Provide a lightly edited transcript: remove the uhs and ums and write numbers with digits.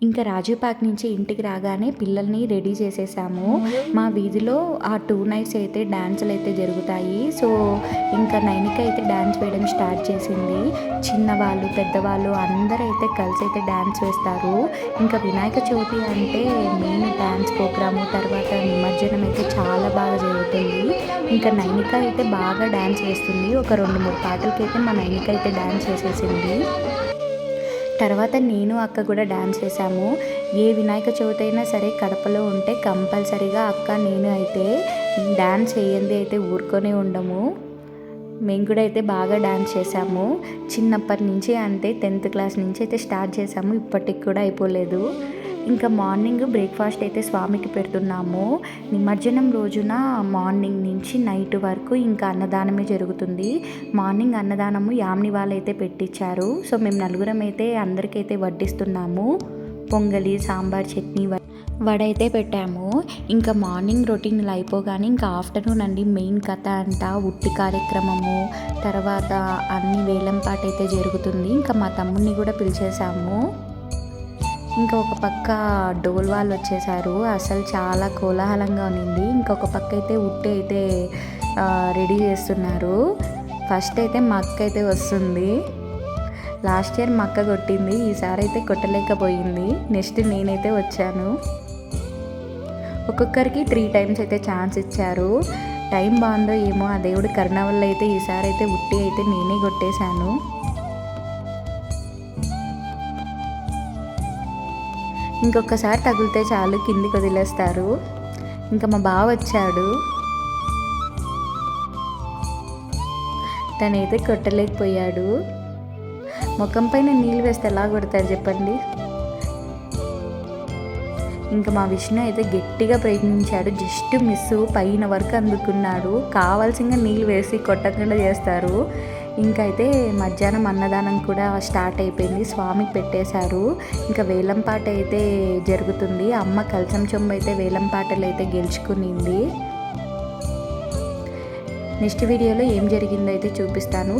ఇంకా రాజీవ్పాక్ నుంచి ఇంటికి రాగానే పిల్లల్ని రెడీ చేసేసాము. మా వీధిలో ఆ 2 నైట్స్ అయితే డ్యాన్సులు అయితే జరుగుతాయి. సో ఇంకా నైనిక అయితే డ్యాన్స్ వేయడం స్టార్ట్ చేసింది. చిన్నవాళ్ళు పెద్దవాళ్ళు అందరూ అయితే కలిసి అయితే డ్యాన్స్ వేస్తారు. ఇంకా వినాయక చవితి అంటే మెయిన్ డ్యాన్స్ ప్రోగ్రాము, తర్వాత నిమజ్జనం అయితే చాలా బాగా జరుగుతుంది. ఇంకా నైనిక అయితే బాగా డ్యాన్స్ వేస్తుంది. ఒక 2-3 పాటలకైతే మా నైనిక అయితే డ్యాన్స్ వేసేసింది. తర్వాత నేను అక్క కూడా డ్యాన్స్ వేసాము. ఏ వినాయక చవితి అయినా సరే కడపలో ఉంటే కంపల్సరీగా అక్క నేను అయితే డ్యాన్స్ వేయంది అయితే ఊరుకొనే ఉండము. మేము కూడా అయితే బాగా డ్యాన్స్ చేసాము. చిన్నప్పటి నుంచి అంటే 10th క్లాస్ నుంచి అయితే స్టార్ట్ చేసాము. ఇప్పటికి కూడా అయిపోలేదు. ఇంకా మార్నింగ్ బ్రేక్ఫాస్ట్ అయితే స్వామికి పెడుతున్నాము. నిమజ్జనం రోజున మార్నింగ్ నుంచి నైట్ వరకు ఇంకా అన్నదానమే జరుగుతుంది. మార్నింగ్ అన్నదానము యామిని వాళ్ళు అయితే పెట్టించారు. సో మేము నలుగురం అయితే అందరికైతే వడ్డిస్తున్నాము. పొంగలి, సాంబార్, చట్నీ, వడ అయితే పెట్టాము. ఇంకా మార్నింగ్ రొటీన్లు అయిపోగానే ఇంకా ఆఫ్టర్నూన్ అండి మెయిన్ కథ అంట ఉట్టి కార్యక్రమము, తర్వాత అన్ని వేలం పాట అయితే జరుగుతుంది. ఇంకా మా తమ్ముడిని కూడా పిలిచేసాము. ఇంకా ఒక పక్క డోల్ వాళ్ళు వచ్చేసారు. అసలు చాలా కోలాహలంగా ఉన్నింది. ఇంకొక పక్క అయితే ఉట్టి అయితే రెడీ చేస్తున్నారు. ఫస్ట్ అయితే మా అక్క అయితే వస్తుంది. లాస్ట్ ఇయర్ మా అక్క కొట్టింది, ఈసారి అయితే కొట్టలేకపోయింది. నెక్స్ట్ నేనైతే వచ్చాను. ఒక్కొక్కరికి 3 టైమ్స్ అయితే ఛాన్స్ ఇచ్చారు. టైం బాగుందో ఏమో ఆ దేవుడి కరుణ వల్ల అయితే ఈసారి అయితే ఉట్టి అయితే నేనే కొట్టేశాను. ఇంకొకసారి తగిలితే చాలు కిందికి వదిలేస్తారు. ఇంకా మా బావ వచ్చాడు. తనైతే కొట్టలేకపోయాడు. ముఖం పైన నీళ్ళు వేస్తే ఎలా కొడతారు చెప్పండి. ఇంకా మా విష్ణు అయితే గట్టిగా ప్రయత్నించాడు. జస్ట్ మిస్ పైన వరకు అందుకున్నాడు. కావాల్సింగా నీళ్ళు వేసి కొట్టకుండా చేస్తారు. ఇంకా అయితే మధ్యాహ్నం అన్నదానం కూడా స్టార్ట్ అయిపోయింది. స్వామికి పెట్టేశారు. ఇంకా వేలం పాట అయితే జరుగుతుంది. అమ్మ కలసం చెంబు అయితే వేలం పాటలు అయితే గెలుచుకునింది. నెక్స్ట్ వీడియోలో ఏం జరిగిందో అయితే చూపిస్తాను.